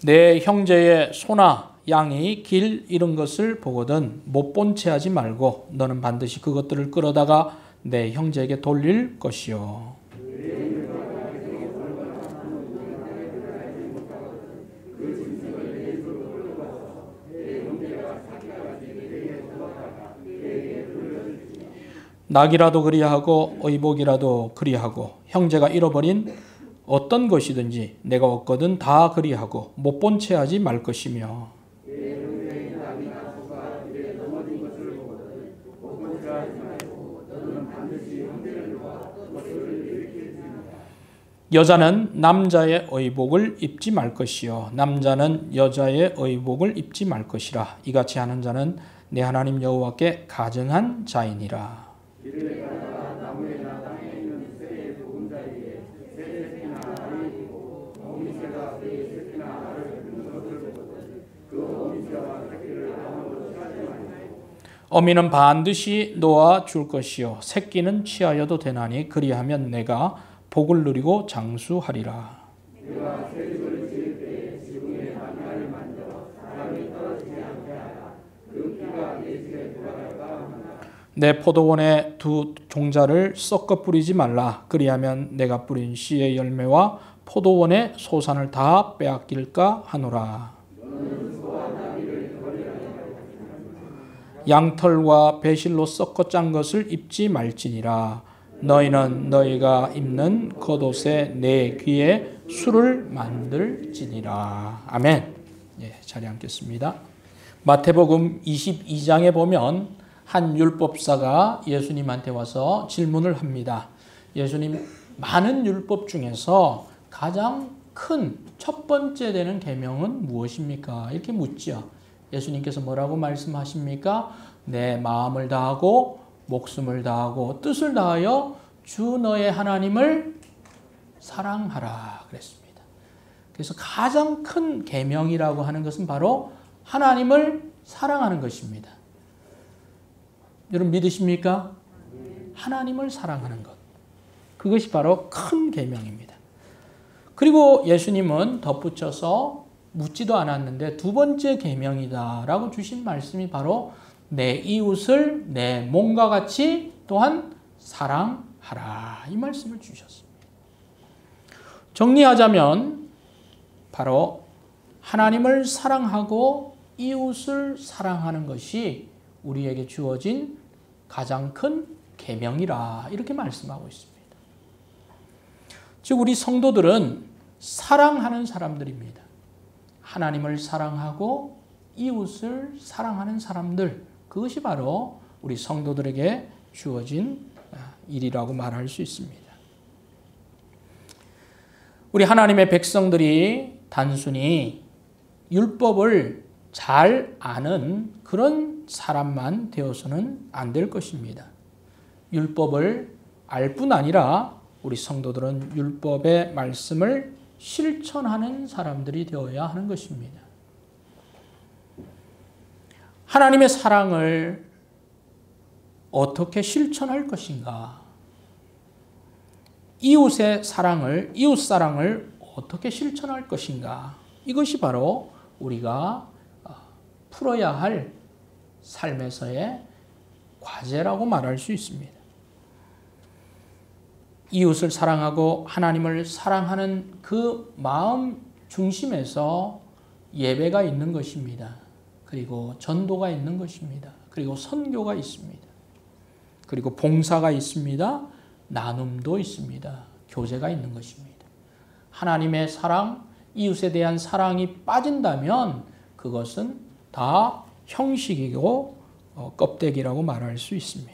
내 형제의 소나 양이 길 잃은 것을 보거든 못 본 채 하지 말고 너는 반드시 그것들을 끌어다가 내 형제에게 돌릴 것이요. 낙이라도 그리하고 의복이라도 그리하고 형제가 잃어버린 어떤 것이든지 내가 얻거든 다 그리하고 못 본 채 하지 말 것이며 여자는 남자의 의복을 입지 말 것이요 남자는 여자의 의복을 입지 말 것이라. 이같이 하는 자는 내 하나님 여호와께 가증한 자이니라. 어미는 반드시 놓아 줄 것이요 새끼는 취하여도 되나니 그리하면 내가 복을 누리고 장수하리라. 내 포도원에 두 종자를 섞어 뿌리지 말라. 그리하면 내가 뿌린 씨의 열매와 포도원의 소산을 다 빼앗길까 하노라. 양털과 배실로 섞어 짠 것을 입지 말지니라. 너희는 너희가 입는 겉옷에 내 귀에 술을 만들지니라. 아멘. 예, 자리에 앉겠습니다. 마태복음 22장에 보면 한 율법사가 예수님한테 와서 질문을 합니다. 예수님, 많은 율법 중에서 가장 큰 첫 번째 되는 계명은 무엇입니까? 이렇게 묻죠. 예수님께서 뭐라고 말씀하십니까? 내 마음을 다하고 목숨을 다하고 뜻을 다하여 주 너의 하나님을 사랑하라 그랬습니다. 그래서 가장 큰 계명이라고 하는 것은 바로 하나님을 사랑하는 것입니다. 여러분 믿으십니까? 하나님을 사랑하는 것. 그것이 바로 큰 계명입니다. 그리고 예수님은 덧붙여서 묻지도 않았는데 두 번째 계명이다라고 주신 말씀이 바로 내 이웃을 내 몸과 같이 또한 사랑하라. 이 말씀을 주셨습니다. 정리하자면 바로 하나님을 사랑하고 이웃을 사랑하는 것이 우리에게 주어진 가장 큰 계명이라 이렇게 말씀하고 있습니다. 즉 우리 성도들은 사랑하는 사람들입니다. 하나님을 사랑하고 이웃을 사랑하는 사람들, 그것이 바로 우리 성도들에게 주어진 일이라고 말할 수 있습니다. 우리 하나님의 백성들이 단순히 율법을 잘 아는 그런 사람만 되어서는 안 될 것입니다. 율법을 알 뿐 아니라 우리 성도들은 율법의 말씀을 실천하는 사람들이 되어야 하는 것입니다. 하나님의 사랑을 어떻게 실천할 것인가? 이웃의 사랑을, 이웃 사랑을 어떻게 실천할 것인가? 이것이 바로 우리가 풀어야 할 삶에서의 과제라고 말할 수 있습니다. 이웃을 사랑하고 하나님을 사랑하는 그 마음 중심에서 예배가 있는 것입니다. 그리고 전도가 있는 것입니다. 그리고 선교가 있습니다. 그리고 봉사가 있습니다. 나눔도 있습니다. 교제가 있는 것입니다. 하나님의 사랑, 이웃에 대한 사랑이 빠진다면 그것은 다 형식이고 껍데기라고 말할 수 있습니다.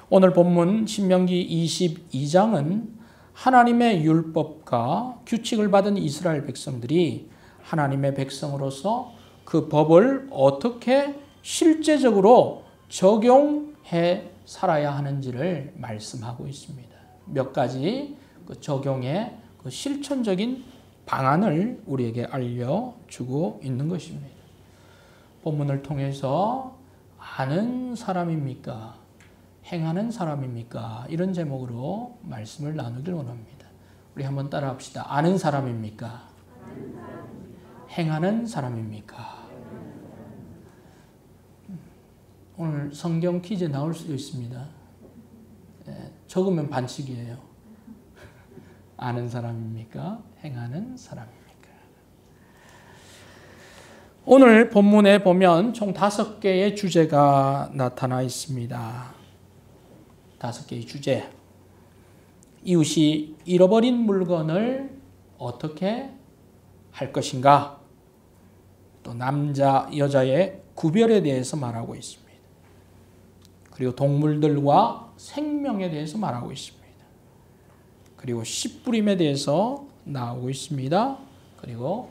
오늘 본문 신명기 22장은 하나님의 율법과 규칙을 받은 이스라엘 백성들이 하나님의 백성으로서 그 법을 어떻게 실제적으로 적용해 살아야 하는지를 말씀하고 있습니다. 몇 가지 그 적용의 그 실천적인 방안을 우리에게 알려주고 있는 것입니다. 본문을 통해서 아는 사람입니까? 행하는 사람입니까? 이런 제목으로 말씀을 나누길 원합니다. 우리 한번 따라 합시다. 아는 사람입니까? 행하는 사람입니까? 오늘 성경 퀴즈 나올 수도 있습니다. 적으면 반칙이에요. 아는 사람입니까? 행하는 사람입니까? 오늘 본문에 보면 총 5개의 주제가 나타나 있습니다. 5개의 주제. 이웃이 잃어버린 물건을 어떻게 할 것인가? 또 남자, 여자의 구별에 대해서 말하고 있습니다. 그리고 동물들과 생명에 대해서 말하고 있습니다. 그리고 씨 뿌림에 대해서 나오고 있습니다. 그리고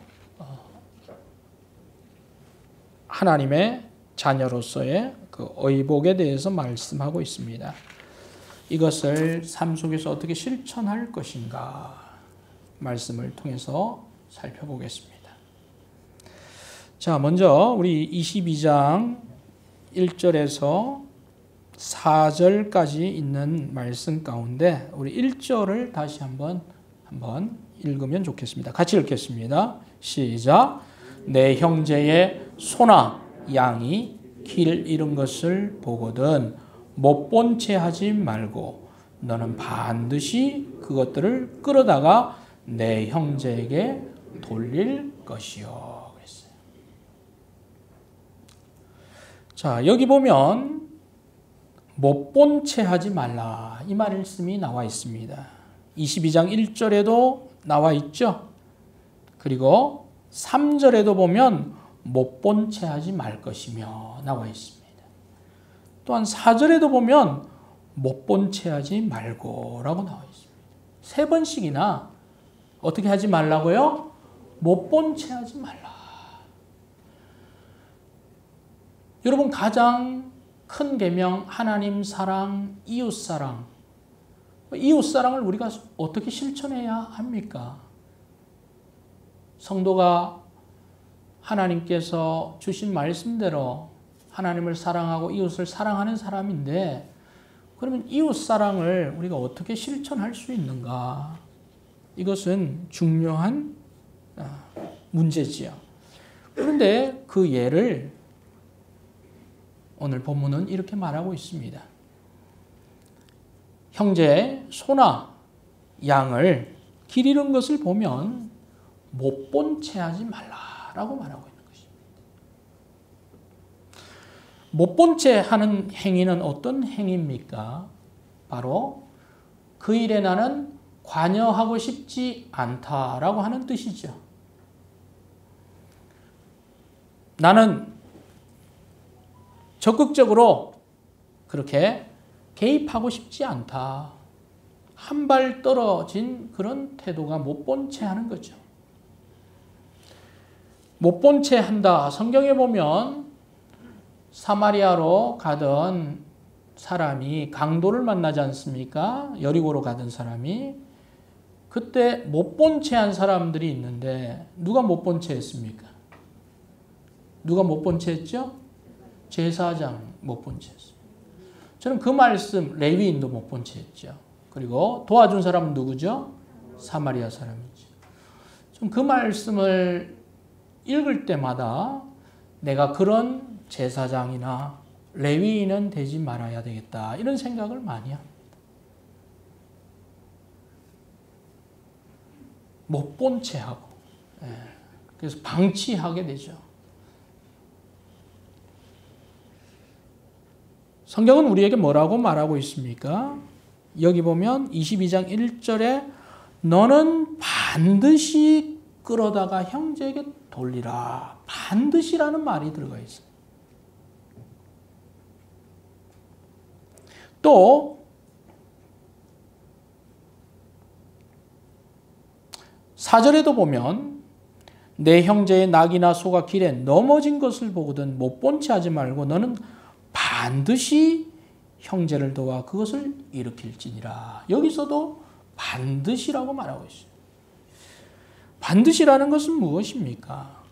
하나님의 자녀로서의 그 의복에 대해서 말씀하고 있습니다. 이것을 삶 속에서 어떻게 실천할 것인가 말씀을 통해서 살펴보겠습니다. 자, 먼저 우리 22장 1절에서 4절까지 있는 말씀 가운데 우리 1절을 다시 한번 읽으면 좋겠습니다. 같이 읽겠습니다. 시작. 내 형제의 소나 양이 길 잃은 것을 보거든 못 본 채 하지 말고 너는 반드시 그것들을 끌어다가 내 형제에게 돌릴 것이요. 그랬어요. 자, 여기 보면 못 본 채 하지 말라 이 말씀이 나와 있습니다. 22장 1절에도 나와 있죠. 그리고 3절에도 보면 못 본 채 하지 말 것이며 나와 있습니다. 또한 4절에도 보면 못 본 채 하지 말고 라고 나와 있습니다. 3번씩이나 어떻게 하지 말라고요? 못 본 채 하지 말라. 여러분, 가장 큰 계명 하나님 사랑, 이웃 사랑. 이웃 사랑을 우리가 어떻게 실천해야 합니까? 성도가 하나님께서 주신 말씀대로 하나님을 사랑하고 이웃을 사랑하는 사람인데, 그러면 이웃 사랑을 우리가 어떻게 실천할 수 있는가? 이것은 중요한 문제지요. 그런데 그 예를 오늘 본문은 이렇게 말하고 있습니다. 형제 소나 양을 길 잃은 것을 보면 못 본 채 하지 말라라고 말하고 있는 것입니다. 못 본 채 하는 행위는 어떤 행위입니까? 바로 그 일에 나는 관여하고 싶지 않다라고 하는 뜻이죠. 나는 적극적으로 그렇게 개입하고 싶지 않다. 한 발 떨어진 그런 태도가 못 본 채 하는 거죠. 못 본 채 한다. 성경에 보면 사마리아로 가던 사람이 강도를 만나지 않습니까? 여리고로 가던 사람이. 그때 못 본 채 한 사람들이 있는데 누가 못 본 채 했습니까? 누가 못 본 채 했죠? 제사장 못 본 채 했어요. 저는 그 말씀, 레위인도 못 본 채 했죠. 그리고 도와준 사람은 누구죠? 사마리아 사람이죠. 좀 그 말씀을 읽을 때마다 내가 그런 제사장이나 레위인은 되지 말아야 되겠다. 이런 생각을 많이 합니다. 못 본 채 하고. 그래서 방치하게 되죠. 성경은 우리에게 뭐라고 말하고 있습니까? 여기 보면 22장 1절에 너는 반드시 끌어다가 형제에게 돌리라. 반드시라는 말이 들어가 있어요. 또 4절에도 보면 내 형제의 낙이나 소가 길에 넘어진 것을 보거든 못 본 채 하지 말고 너는 반드시 형제를 도와 그것을 일으킬지니라. 여기서도 반드시라고 말하고 있어요. 반드시라는 것은 무엇입니까?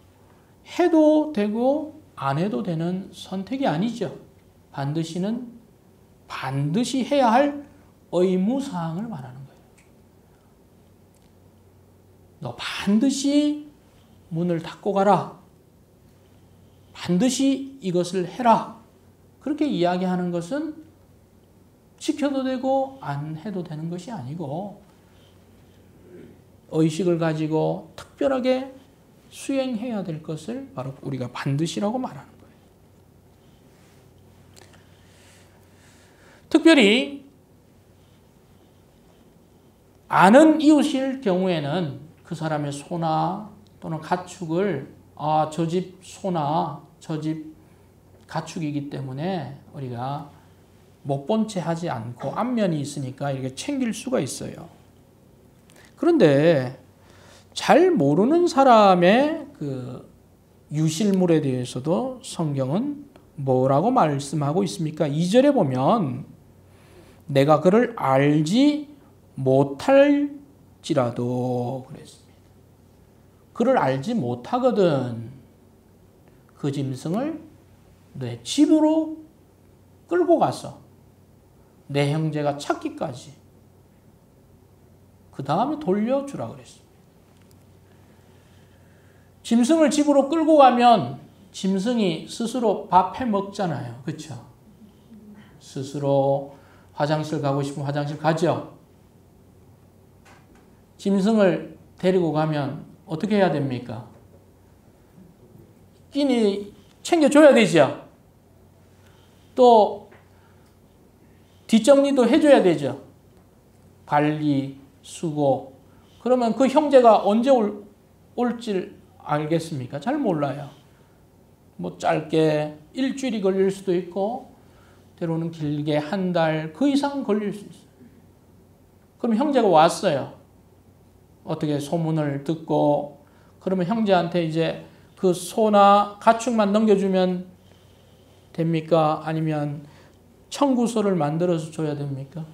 해도 되고 안 해도 되는 선택이 아니죠. 반드시는 반드시 해야 할 의무사항을 말하는 거예요. 너 반드시 문을 닫고 가라. 반드시 이것을 해라. 그렇게 이야기하는 것은 지켜도 되고 안 해도 되는 것이 아니고 의식을 가지고 특별하게 수행해야 될 것을 바로 우리가 반드시라고 말하는 거예요. 특별히 아는 이웃일 경우에는 그 사람의 소나 또는 가축을 저 집 소나 저 집 가축이기 때문에 우리가 못 본 채 하지 않고 안면이 있으니까 이렇게 챙길 수가 있어요. 그런데 잘 모르는 사람의 그 유실물에 대해서도 성경은 뭐라고 말씀하고 있습니까? 2절에 보면 내가 그를 알지 못할지라도 그랬습니다. 그를 알지 못하거든 그 짐승을 내 집으로 끌고 가서 내 형제가 찾기까지 그 다음에 돌려주라 그랬습니다. 짐승을 집으로 끌고 가면 짐승이 스스로 밥 해 먹잖아요. 그렇죠? 스스로 화장실 가고 싶으면 화장실 가죠. 짐승을 데리고 가면 어떻게 해야 됩니까? 끼니 챙겨줘야 되죠. 또 뒷정리도 해줘야 되죠. 관리, 수고. 그러면 그 형제가 언제 올지 알겠습니까? 잘 몰라요. 뭐 짧게 일주일이 걸릴 수도 있고 때로는 길게 한 달 그 이상 걸릴 수 있어요. 그럼 형제가 왔어요. 어떻게 소문을 듣고 그러면 형제한테 이제 그 소나 가축만 넘겨주면 됩니까? 아니면 청구서를 만들어서 줘야 됩니까?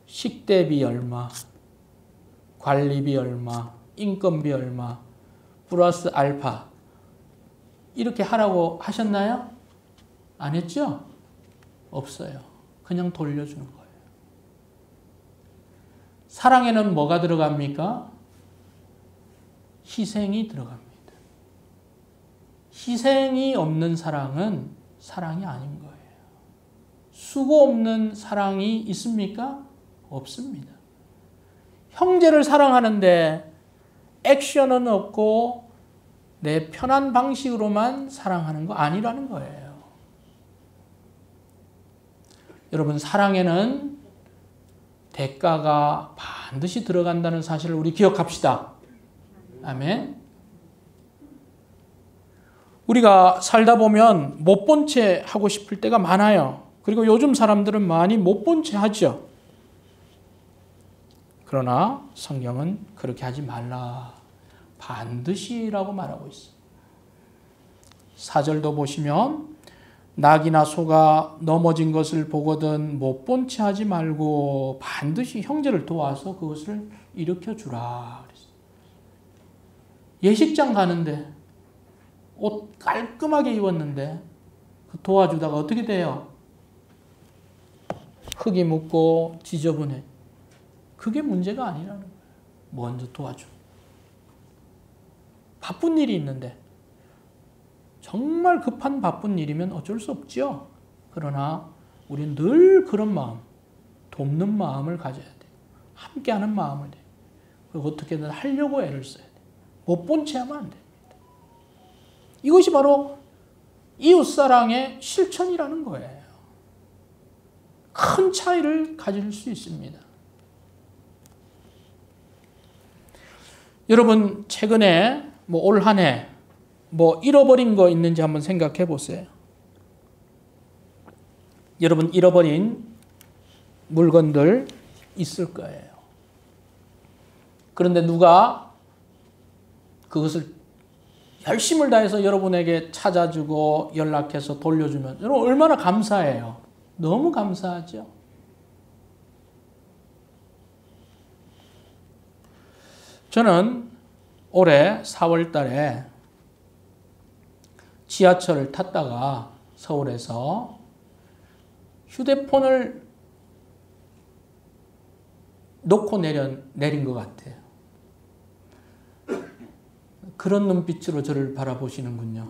식대비 얼마, 관리비 얼마, 인건비 얼마, 플러스 알파 이렇게 하라고 하셨나요? 안 했죠? 없어요. 그냥 돌려주는 거예요. 사랑에는 뭐가 들어갑니까? 희생이 들어갑니다. 희생이 없는 사랑은 사랑이 아닌 거예요. 수고 없는 사랑이 있습니까? 없습니다. 형제를 사랑하는데 액션은 없고 내 편한 방식으로만 사랑하는 거 아니라는 거예요. 여러분, 사랑에는 대가가 반드시 들어간다는 사실을 우리 기억합시다. 아멘. 우리가 살다 보면 못 본 채 하고 싶을 때가 많아요. 그리고 요즘 사람들은 많이 못 본 채 하죠. 그러나 성경은 그렇게 하지 말라. 반드시라고 말하고 있어요. 4절도 보시면 낙이나 소가 넘어진 것을 보거든 못 본 채 하지 말고 반드시 형제를 도와서 그것을 일으켜 주라. 예식장 가는데 옷 깔끔하게 입었는데 도와주다가 어떻게 돼요? 흙이 묻고 지저분해. 그게 문제가 아니라는 거예요. 먼저 도와줘. 바쁜 일이 있는데 정말 급한 바쁜 일이면 어쩔 수 없죠. 그러나 우리는 늘 그런 마음, 돕는 마음을 가져야 돼요. 함께하는 마음을 돼요. 그리고 어떻게든 하려고 애를 써야 돼요. 못 본 채 하면 안 됩니다. 이것이 바로 이웃사랑의 실천이라는 거예요. 큰 차이를 가질 수 있습니다. 여러분, 최근에 올 한 해 잃어버린 거 있는지 한번 생각해 보세요. 여러분, 잃어버린 물건들 있을 거예요. 그런데 누가 그것을 열심을 다해서 여러분에게 찾아주고 연락해서 돌려주면 여러분 얼마나 감사해요. 너무 감사하죠. 저는 올해 4월 달에 지하철을 탔다가 서울에서 휴대폰을 놓고 내린 것 같아요. 그런 눈빛으로 저를 바라보시는군요.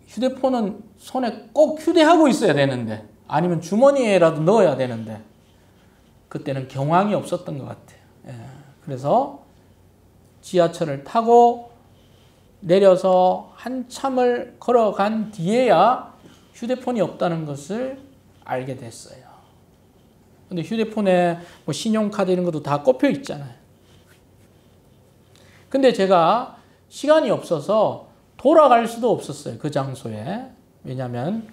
휴대폰은 손에 꼭 휴대하고 있어야 되는데, 아니면 주머니에라도 넣어야 되는데, 그때는 경황이 없었던 것 같아요. 예. 그래서 지하철을 타고 내려서 한참을 걸어간 뒤에야 휴대폰이 없다는 것을 알게 됐어요. 근데 휴대폰에 뭐 신용카드 이런 것도 다 꼽혀 있잖아요. 근데 제가 시간이 없어서 돌아갈 수도 없었어요. 그 장소에. 왜냐하면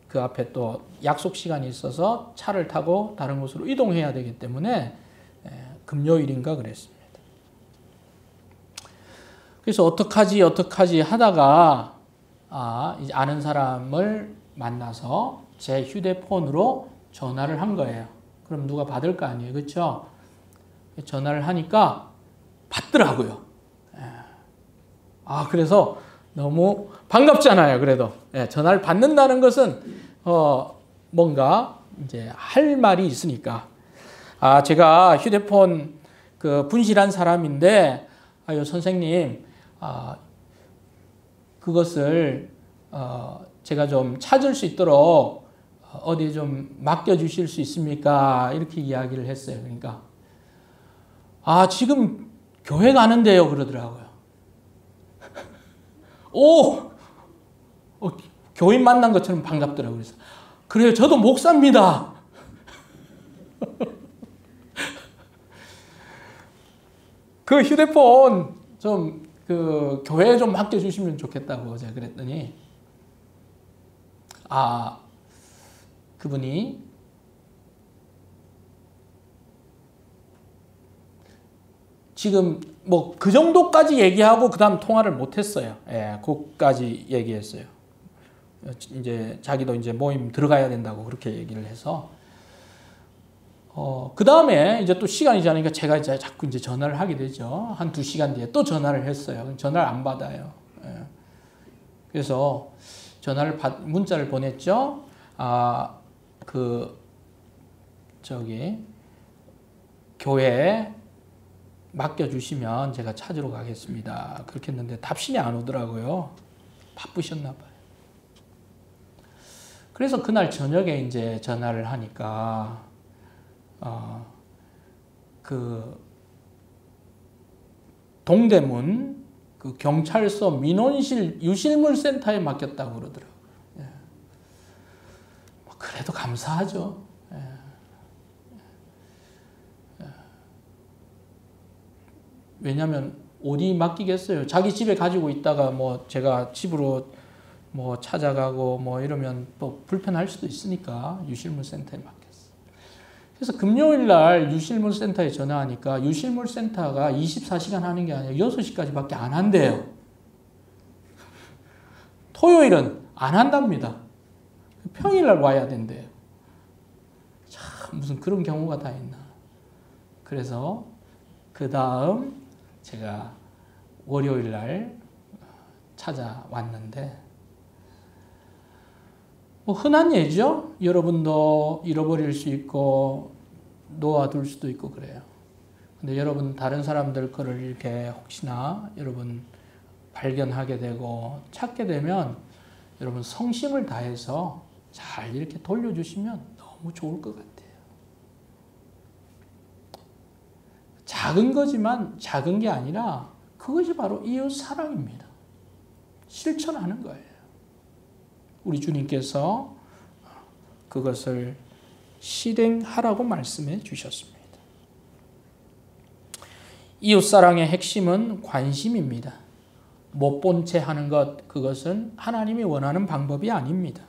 그 앞에 또 약속 시간이 있어서 차를 타고 다른 곳으로 이동해야 되기 때문에 금요일인가 그랬습니다. 그래서 어떡하지 하다가 이제 아는 사람을 만나서 제 휴대폰으로 전화를 한 거예요. 그럼 누가 받을 거 아니에요. 그렇죠? 전화를 하니까 받더라고요. 그래서 너무 반갑잖아요. 그래도 전화를 받는다는 것은 뭔가 이제 할 말이 있으니까. 제가 휴대폰 그 분실한 사람인데 선생님 그것을 제가 좀 찾을 수 있도록 어디 좀 맡겨주실 수 있습니까? 이렇게 이야기를 했어요. 그러니까 지금 교회 가는데요 그러더라고요. 교인 만난 것처럼 반갑더라고요. 그래서 그래요, 저도 목사입니다. 그 휴대폰 좀 그 교회에 좀 맡겨주시면 좋겠다고 제가 그랬더니 그분이 지금 뭐 그 정도까지 얘기하고 그 다음 통화를 못했어요. 그까지 얘기했어요. 이제 자기도 이제 모임 들어가야 된다고 그렇게 얘기를 해서 그 다음에 이제 또 시간이 지나니까 제가 이제 자꾸 이제 전화를 하게 되죠. 한 2시간 뒤에 또 전화를 했어요. 전화를 안 받아요. 그래서 문자를 보냈죠. 교회에 맡겨주시면 제가 찾으러 가겠습니다. 그렇게 했는데 답신이 안 오더라고요. 바쁘셨나 봐요. 그래서 그날 저녁에 이제 전화를 하니까 그 동대문 그 경찰서 민원실 유실물센터에 맡겼다고 그러더라고요. 그래도 감사하죠. 왜냐하면 어디 맡기겠어요. 자기 집에 가지고 있다가 뭐 제가 집으로 뭐 찾아가고 뭐 이러면 또 불편할 수도 있으니까 유실물센터에 맡겼어요. 그래서 금요일 날 유실물센터에 전화하니까 유실물센터가 24시간 하는 게 아니라 6시까지밖에 안 한대요. 토요일은 안 한답니다. 평일 날 와야 된대요. 참 무슨 그런 경우가 다 있나. 그래서 그 다음 제가 월요일 날 찾아왔는데 뭐 흔한 예죠. 여러분도 잃어버릴 수 있고 놓아둘 수도 있고 그래요. 근데 여러분 다른 사람들 거를 이렇게 혹시나 여러분 발견하게 되고 찾게 되면 여러분 성심을 다해서 잘 이렇게 돌려주시면 너무 좋을 것 같아요. 작은 거지만 작은 게 아니라 그것이 바로 이웃 사랑입니다. 실천하는 거예요. 우리 주님께서 그것을 실행하라고 말씀해 주셨습니다. 이웃사랑의 핵심은 관심입니다. 못 본 채 하는 것, 그것은 하나님이 원하는 방법이 아닙니다.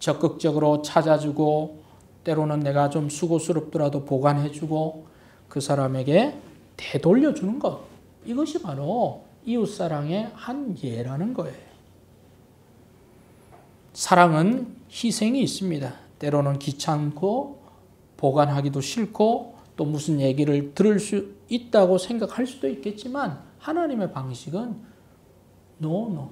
적극적으로 찾아주고 때로는 내가 좀 수고스럽더라도 보관해주고 그 사람에게 되돌려주는 것, 이것이 바로 이웃사랑의 한 예라는 거예요. 사랑은 희생이 있습니다. 때로는 귀찮고 보관하기도 싫고 또 무슨 얘기를 들을 수 있다고 생각할 수도 있겠지만 하나님의 방식은 no.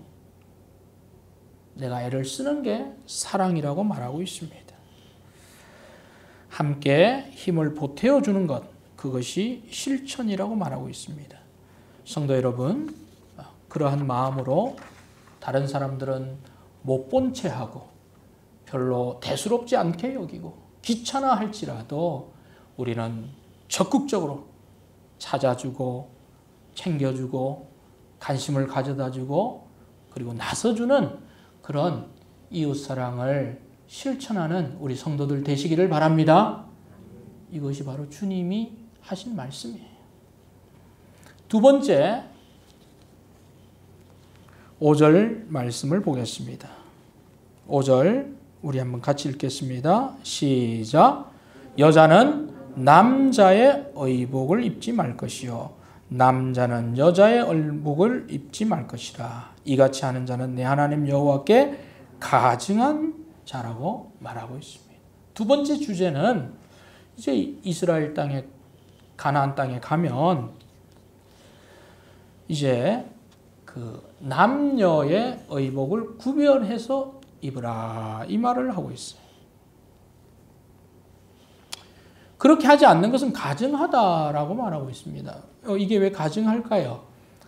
내가 애를 쓰는 게 사랑이라고 말하고 있습니다. 함께 힘을 보태어주는 것, 그것이 실천이라고 말하고 있습니다. 성도 여러분, 그러한 마음으로 다른 사람들은 못 본 채 하고 별로 대수롭지 않게 여기고 귀찮아 할지라도 우리는 적극적으로 찾아주고 챙겨주고 관심을 가져다주고 그리고 나서주는 그런 이웃사랑을 실천하는 우리 성도들 되시기를 바랍니다. 이것이 바로 주님이 하신 말씀이에요. 두 번째 5절 말씀을 보겠습니다. 5절 우리 한번 같이 읽겠습니다. 시작. 여자는 남자의 의복을 입지 말 것이요 남자는 여자의 의복을 입지 말 것이라. 이같이 하는 자는 내 하나님 여호와께 가증한 자라고 말하고 있습니다. 두 번째 주제는 이제 이스라엘 땅에 가나안 땅에 가면 이제 그 남녀의 의복을 구별해서 입으라 이 말을 하고 있어요. 그렇게 하지 않는 것은 가증하다라고 말하고 있습니다. 이게 왜 가증할까요?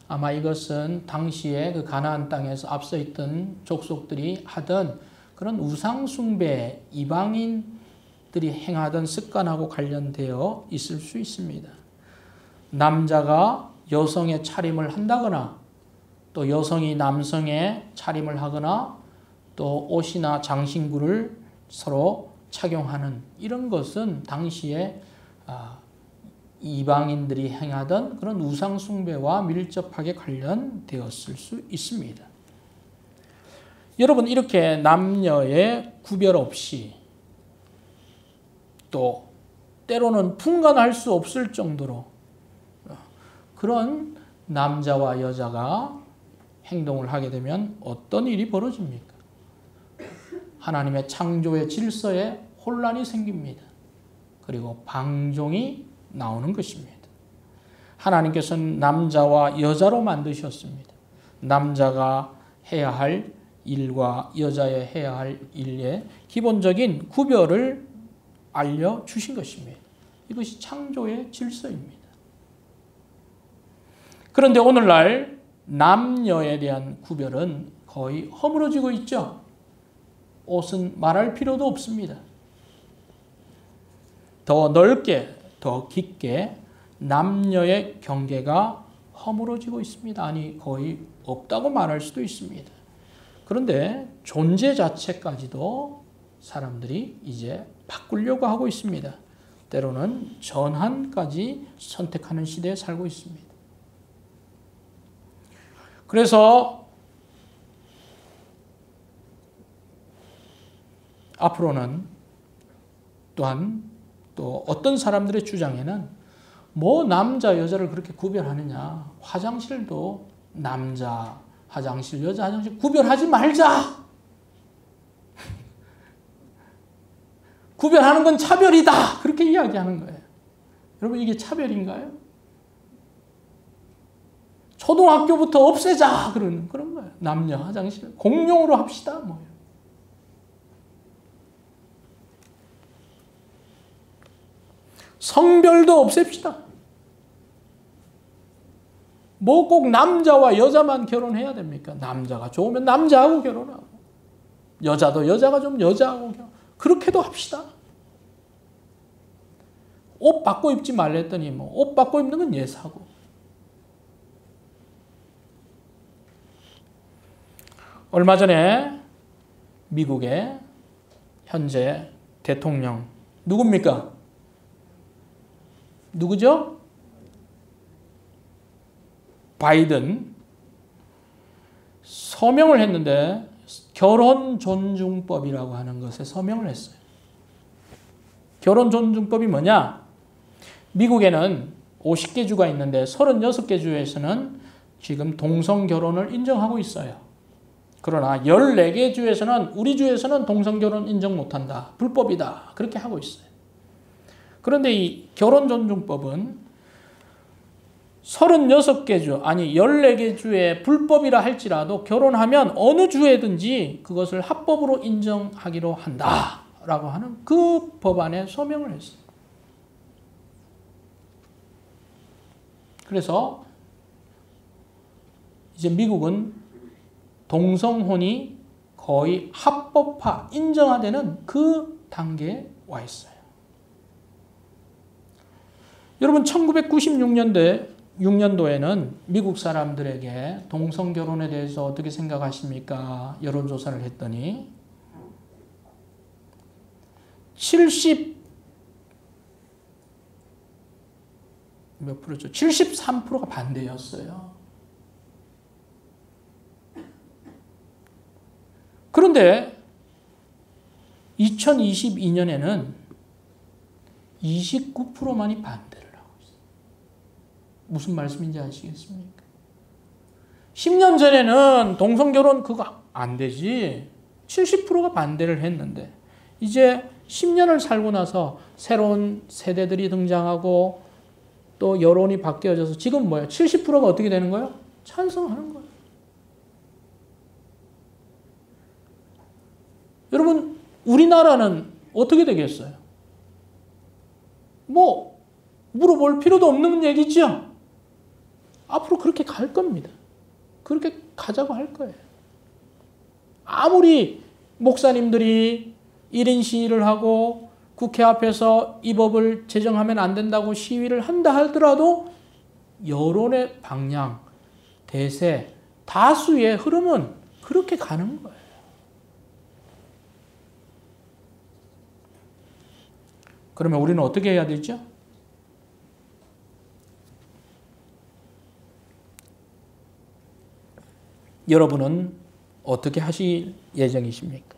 아마 이것은 당시에 그 가나안 땅에서 앞서 있던 족속들이 하던 그런 우상 숭배, 이방인들이 행하던 습관하고 관련되어 있을 수 있습니다. 남자가 여성의 차림을 한다거나 또 여성이 남성의 차림을 하거나 또 옷이나 장신구를 서로 착용하는 이런 것은 당시에 이방인들이 행하던 그런 우상 숭배와 밀접하게 관련되었을 수 있습니다. 여러분 이렇게 남녀의 구별 없이 또 때로는 분간할 수 없을 정도로 그런 남자와 여자가 행동을 하게 되면 어떤 일이 벌어집니까? 하나님의 창조의 질서에 혼란이 생깁니다. 그리고 방종이 나오는 것입니다. 하나님께서는 남자와 여자로 만드셨습니다. 남자가 해야 할 일과 여자의 해야 할 일의 기본적인 구별을 알려주신 것입니다. 이것이 창조의 질서입니다. 그런데 오늘날 남녀에 대한 구별은 거의 허물어지고 있죠. 옷은 말할 필요도 없습니다. 더 넓게, 더 깊게 남녀의 경계가 허물어지고 있습니다. 아니, 거의 없다고 말할 수도 있습니다. 그런데 존재 자체까지도 사람들이 이제 바꾸려고 하고 있습니다. 때로는 전환까지 선택하는 시대에 살고 있습니다. 그래서 앞으로는 또한 또 어떤 사람들의 주장에는 뭐 남자 여자를 그렇게 구별하느냐, 화장실도 남자 화장실 여자 화장실 구별하지 말자. 구별하는 건 차별이다. 그렇게 이야기하는 거예요. 여러분 이게 차별인가요? 초등학교부터 없애자 그런 거예요. 남녀 화장실 공용으로 합시다. 뭐예요. 성별도 없앱시다. 뭐 꼭 남자와 여자만 결혼해야 됩니까? 남자가 좋으면 남자하고 결혼하고 여자도 여자가 좀 여자하고 결혼. 그렇게도 합시다. 옷 바꿔 입지 말랬더니 뭐 옷 바꿔 입는 건 예사고. 얼마 전에 미국의 현재 대통령 누굽니까? 누구죠? 바이든 서명을 했는데 결혼 존중법이라고 하는 것에 서명을 했어요. 결혼 존중법이 뭐냐? 미국에는 50개 주가 있는데 36개 주에서는 지금 동성 결혼을 인정하고 있어요. 그러나 14개 주에서는 우리 주에서는 동성 결혼 인정 못한다. 불법이다. 그렇게 하고 있어요. 그런데 이 결혼 존중법은 36개 주, 아니 14개 주에 불법이라 할지라도 결혼하면 어느 주에든지 그것을 합법으로 인정하기로 한다라고 하는 그 법안에 서명을 했어요. 그래서 이제 미국은 동성혼이 거의 합법화, 인정화되는 그 단계에 와 있어요. 여러분 1996년도에는 미국 사람들에게 동성결혼에 대해서 어떻게 생각하십니까? 여론조사를 했더니 73%가 반대였어요. 그런데 2022년에는 29%만이 반대를 하고 있어요. 무슨 말씀인지 아시겠습니까? 10년 전에는 동성결혼 그거 안 되지. 70%가 반대를 했는데 이제 10년을 살고 나서 새로운 세대들이 등장하고 또 여론이 바뀌어져서 지금 뭐예요? 70%가 어떻게 되는 거예요? 찬성하는 거예요. 여러분, 우리나라는 어떻게 되겠어요? 뭐 물어볼 필요도 없는 얘기죠. 앞으로 그렇게 갈 겁니다. 그렇게 가자고 할 거예요. 아무리 목사님들이 1인 시위를 하고 국회 앞에서 이 법을 제정하면 안 된다고 시위를 한다 하더라도 여론의 방향, 대세, 다수의 흐름은 그렇게 가는 거예요. 그러면 우리는 어떻게 해야 되죠? 여러분은 어떻게 하실 예정이십니까?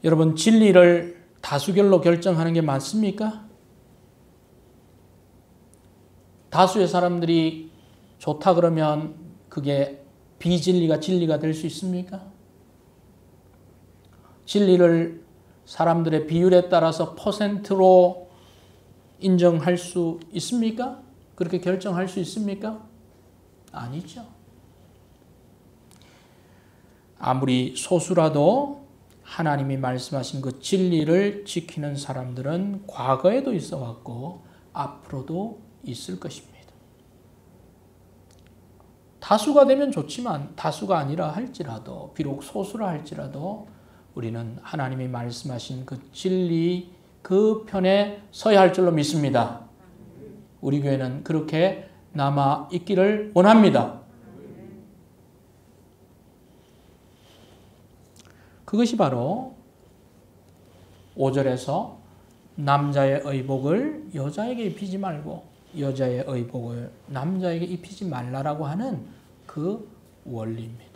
여러분, 진리를 다수결로 결정하는 게 맞습니까? 다수의 사람들이 좋다 그러면 그게 비진리가 진리가 될 수 있습니까? 진리를 사람들의 비율에 따라서 퍼센트로 인정할 수 있습니까? 그렇게 결정할 수 있습니까? 아니죠. 아무리 소수라도 하나님이 말씀하신 그 진리를 지키는 사람들은 과거에도 있어 왔고 앞으로도 있을 것입니다. 다수가 되면 좋지만 다수가 아니라 할지라도, 비록 소수라 할지라도 우리는 하나님이 말씀하신 그 진리 그 편에 서야 할 줄로 믿습니다. 우리 교회는 그렇게 남아 있기를 원합니다. 그것이 바로 5절에서 남자의 의복을 여자에게 입히지 말고 여자의 의복을 남자에게 입히지 말라라고 하는 그 원리입니다.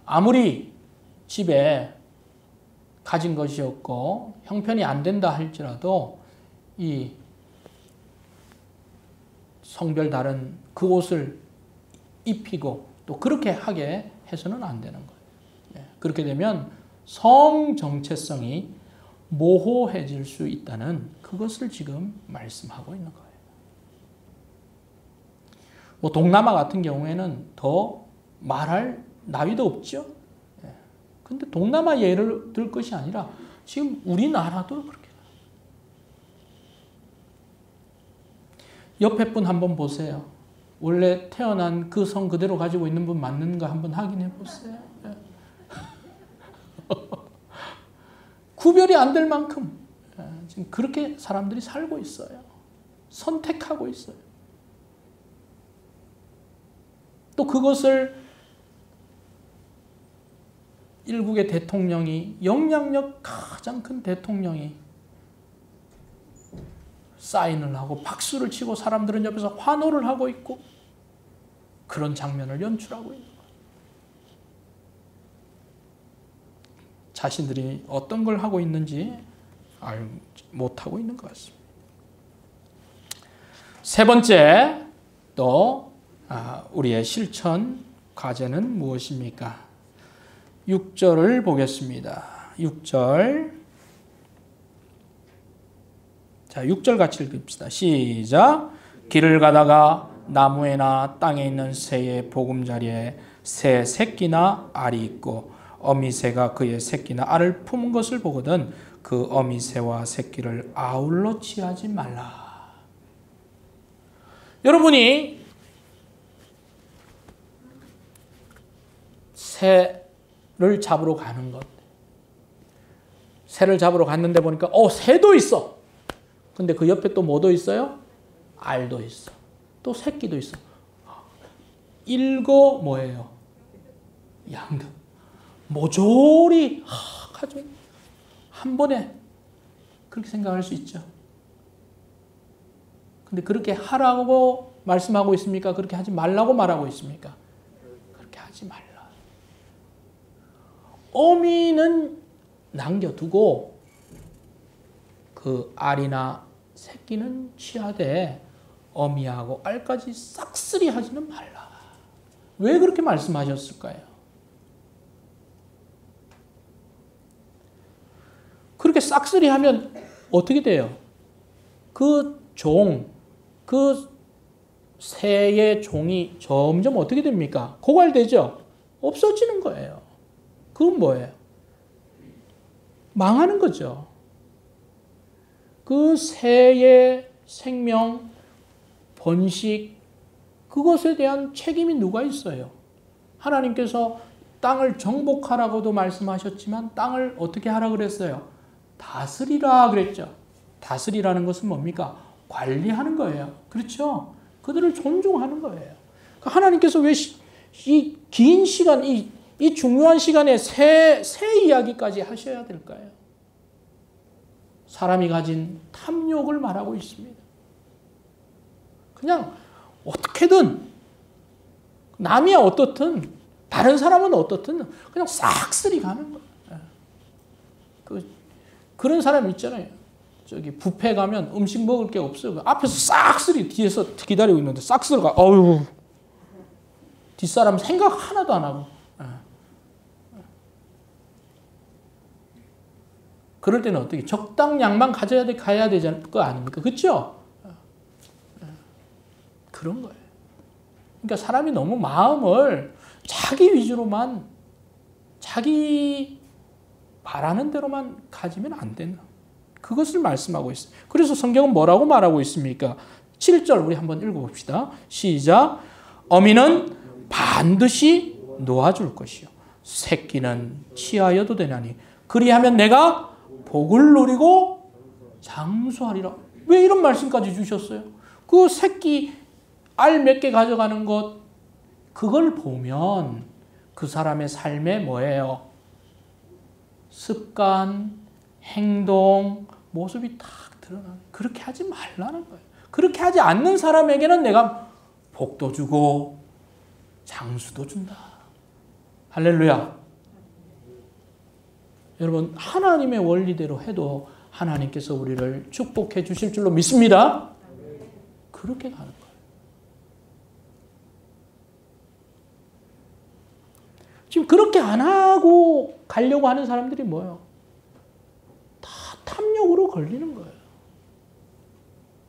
아무리 집에 가진 것이 없고 형편이 안 된다 할지라도 이 성별 다른 그 옷을 입히고 또 그렇게 하게 해서는 안 되는 거예요. 그렇게 되면 성 정체성이 모호해질 수 있다는 그것을 지금 말씀하고 있는 거예요. 뭐 동남아 같은 경우에는 더 말할 나위도 없죠. 근데 동남아 예를 들 것이 아니라 지금 우리나라도 그렇게. 옆에 분 한번 보세요. 원래 태어난 그 성 그대로 가지고 있는 분 맞는가 한번 확인해 보세요. 구별이 안 될 만큼 지금 그렇게 사람들이 살고 있어요. 선택하고 있어요. 또 그것을 일국의 대통령이, 영향력 가장 큰 대통령이 사인을 하고 박수를 치고 사람들은 옆에서 환호를 하고 있고 그런 장면을 연출하고 있는 거예요. 자신들이 어떤 걸 하고 있는지 알지 못하고 있는 것 같습니다. 세 번째, 또 우리의 실천 과제는 무엇입니까? 6절을 보겠습니다. 6절. 자, 6절 같이 읽읍시다. 시작. 길을 가다가 나무에나 땅에 있는 새의 보금자리에 새 새끼나 알이 있고 어미새가 그의 새끼나 알을 품은 것을 보거든 그 어미새와 새끼를 아울러 취하지 말라. 여러분이 새를 잡으러 가는 것. 새를 잡으러 갔는데 보니까 새도 있어. 근데 그 옆에 또 뭐도 있어요? 알도 있어. 또 새끼도 있어. 일거 뭐예요? 양득. 모조리 가지고 한 번에 그렇게 생각할 수 있죠. 근데 그렇게 하라고 말씀하고 있습니까? 그렇게 하지 말라고 말하고 있습니까? 그렇게 하지 말라. 어미는 남겨두고 그 알이나 새끼는 취하되 어미하고 알까지 싹쓸이 하지는 말라. 왜 그렇게 말씀하셨을까요? 그렇게 싹쓸이 하면 어떻게 돼요? 그 새의 종이 점점 어떻게 됩니까? 고갈되죠? 없어지는 거예요. 그건 뭐예요? 망하는 거죠. 그 새의 생명, 번식, 그것에 대한 책임이 누가 있어요? 하나님께서 땅을 정복하라고도 말씀하셨지만 땅을 어떻게 하라 그랬어요? 다스리라 그랬죠. 다스리라는 것은 뭡니까? 관리하는 거예요. 그렇죠? 그들을 존중하는 거예요. 하나님께서 왜 이 긴 시간, 이 중요한 시간에 새 이야기까지 하셔야 될까요? 사람이 가진 탐욕을 말하고 있습니다. 그냥 어떻게든 남이 어떻든 다른 사람은 어떻든 그냥 싹쓸이 가는 거예요. 그런 사람 있잖아요. 저기 뷔페 가면 음식 먹을 게 없어요. 앞에서 싹쓸이 뒤에서 기다리고 있는데 싹쓸이 가. 어휴. 뒷사람 생각 하나도 안 하고. 그럴 때는 어떻게 적당량만 가야 되지 거 아닙니까? 그렇죠? 그런 거예요. 그러니까 사람이 너무 마음을 자기 위주로만 자기 바라는 대로만 가지면 안 된다. 그것을 말씀하고 있어요. 그래서 성경은 뭐라고 말하고 있습니까? 7절 우리 한번 읽어봅시다. 시작. 어미는 반드시 놓아줄 것이요 새끼는 취하여도 되나니 그리하면 내가 복을 누리고 장수하리라. 왜 이런 말씀까지 주셨어요? 그 새끼 알 몇 개 가져가는 것 그걸 보면 그 사람의 삶에 뭐예요? 습관, 행동, 모습이 딱 드러나는. 그렇게 하지 말라는 거예요. 그렇게 하지 않는 사람에게는 내가 복도 주고 장수도 준다. 할렐루야. 여러분 하나님의 원리대로 해도 하나님께서 우리를 축복해 주실 줄로 믿습니다. 그렇게 가는 거예요. 지금 그렇게 안 하고 가려고 하는 사람들이 뭐예요? 다 탐욕으로 걸리는 거예요.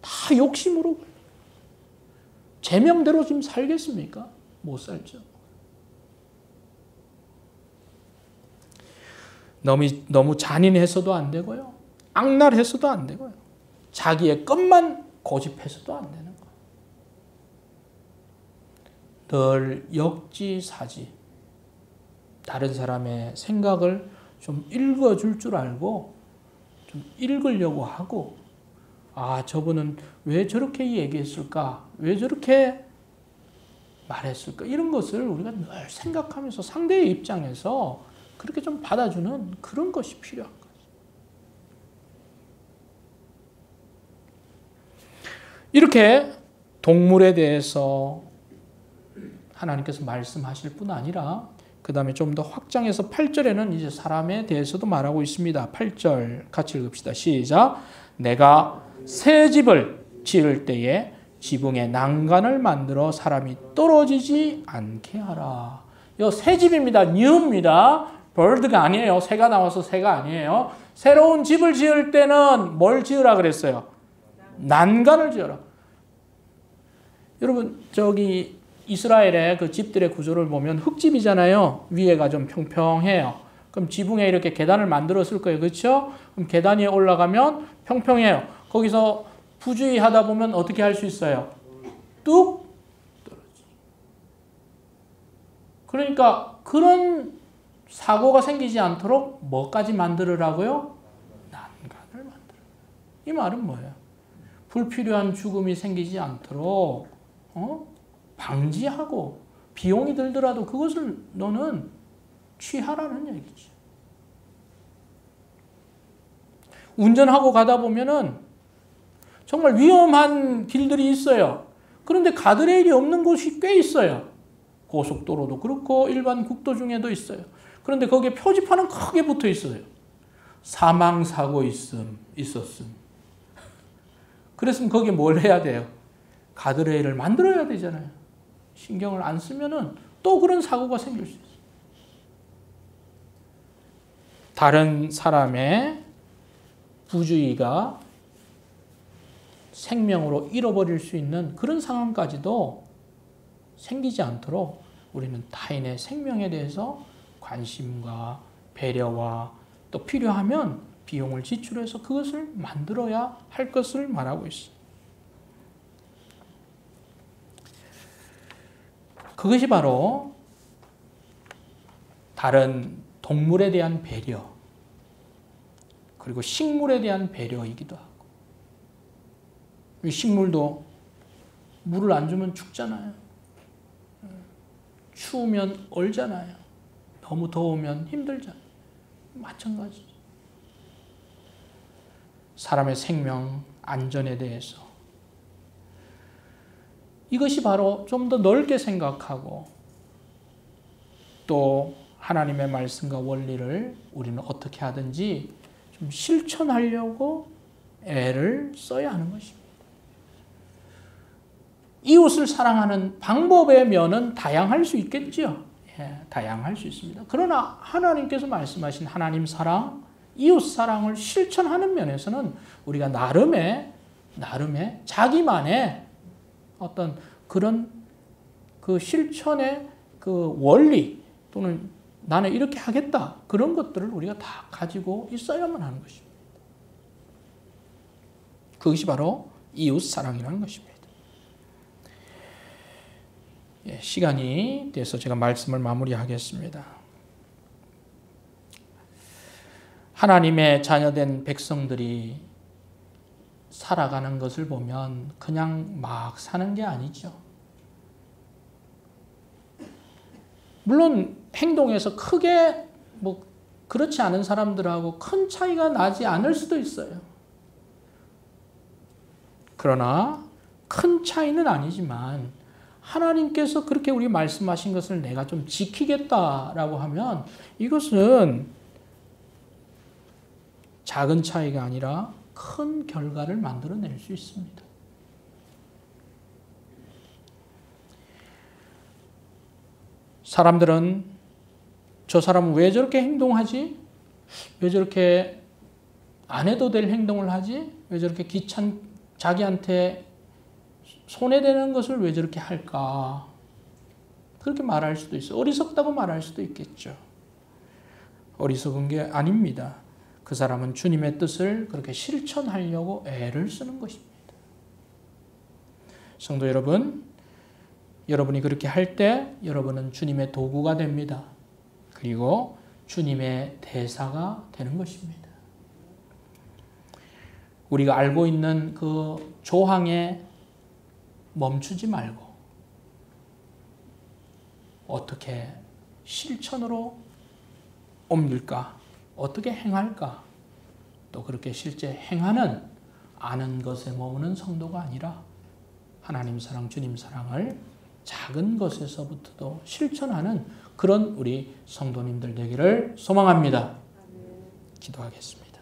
다 욕심으로 걸려요. 제명대로 지금 살겠습니까? 못 살죠. 너무 잔인해서도 안 되고요. 악랄해서도 안 되고요. 자기의 것만 고집해서도 안 되는 거예요. 늘 역지사지. 다른 사람의 생각을 좀 읽어줄 줄 알고 좀 읽으려고 하고 저분은 왜 저렇게 얘기했을까? 왜 저렇게 말했을까? 이런 것을 우리가 늘 생각하면서 상대의 입장에서 그렇게 좀 받아주는 그런 것이 필요한 거죠. 이렇게 동물에 대해서 하나님께서 말씀하실 뿐 아니라 그 다음에 좀 더 확장해서 8절에는 이제 사람에 대해서도 말하고 있습니다. 8절 같이 읽읍시다. 시작. 내가 새 집을 지을 때에 지붕에 난간을 만들어 사람이 떨어지지 않게 하라. 이거 새 집입니다. 뉴입니다. 벌드가 아니에요. 새가 나와서 새가 아니에요. 새로운 집을 지을 때는 뭘 지으라 그랬어요? 난간을 지어라. 여러분 이스라엘의 그 집들의 구조를 보면 흙집이잖아요. 위에가 좀 평평해요. 그럼 지붕에 이렇게 계단을 만들었을 거예요. 그렇죠? 그럼 계단 위에 올라가면 평평해요. 거기서 부주의하다 보면 어떻게 할 수 있어요? 뚝 떨어지. 그러니까 그런 사고가 생기지 않도록 뭐까지 만들으라고요? 난간을 만들어. 이 말은 뭐예요? 불필요한 죽음이 생기지 않도록 방지하고 비용이 들더라도 그것을 너는 취하라는 얘기죠. 운전하고 가다 보면은 정말 위험한 길들이 있어요. 그런데 가드레일이 없는 곳이 꽤 있어요. 고속도로도 그렇고 일반 국도 중에도 있어요. 그런데 거기에 표지판은 크게 붙어 있어요. 사망사고 있었음. 그랬으면 거기에 뭘 해야 돼요? 가드레일을 만들어야 되잖아요. 신경을 안 쓰면은 또 그런 사고가 생길 수 있어요. 다른 사람의 부주의가 생명으로 잃어버릴 수 있는 그런 상황까지도 생기지 않도록 우리는 타인의 생명에 대해서 관심과 배려와 또 필요하면 비용을 지출해서 그것을 만들어야 할 것을 말하고 있어요. 그것이 바로 다른 동물에 대한 배려, 그리고 식물에 대한 배려이기도 하고, 식물도 물을 안 주면 죽잖아요. 추우면 얼잖아요. 너무 더우면 힘들잖아요. 마찬가지죠. 사람의 생명, 안전에 대해서 이것이 바로 좀 더 넓게 생각하고 또 하나님의 말씀과 원리를 우리는 어떻게 하든지 좀 실천하려고 애를 써야 하는 것입니다. 이웃을 사랑하는 방법의 면은 다양할 수 있겠죠. 예, 다양할 수 있습니다. 그러나 하나님께서 말씀하신 하나님 사랑, 이웃 사랑을 실천하는 면에서는 우리가 나름의 자기만의 어떤 그런 그 실천의 그 원리 또는 나는 이렇게 하겠다 그런 것들을 우리가 다 가지고 있어야만 하는 것입니다. 그것이 바로 이웃 사랑이라는 것입니다. 예, 시간이 돼서 제가 말씀을 마무리하겠습니다. 하나님의 자녀된 백성들이 살아가는 것을 보면 그냥 막 사는 게 아니죠. 물론 행동에서 크게 그렇지 않은 사람들하고 큰 차이가 나지 않을 수도 있어요. 그러나 큰 차이는 아니지만 하나님께서 그렇게 우리 말씀하신 것을 내가 좀 지키겠다라고 하면 이것은 작은 차이가 아니라 큰 결과를 만들어낼 수 있습니다. 사람들은 저 사람은 왜 저렇게 행동하지? 왜 저렇게 안 해도 될 행동을 하지? 왜 저렇게 자기한테 손해되는 것을 왜 저렇게 할까? 그렇게 말할 수도 있어요. 어리석다고 말할 수도 있겠죠. 어리석은 게 아닙니다. 그 사람은 주님의 뜻을 그렇게 실천하려고 애를 쓰는 것입니다. 성도 여러분, 여러분이 그렇게 할 때 여러분은 주님의 도구가 됩니다. 그리고 주님의 대사가 되는 것입니다. 우리가 알고 있는 그 조항에 멈추지 말고 어떻게 실천으로 옮길까? 어떻게 행할까? 또 그렇게 실제 행하는 아는 것에 머무는 성도가 아니라 하나님 사랑, 주님 사랑을 작은 것에서부터도 실천하는 그런 우리 성도님들 되기를 소망합니다. 기도하겠습니다.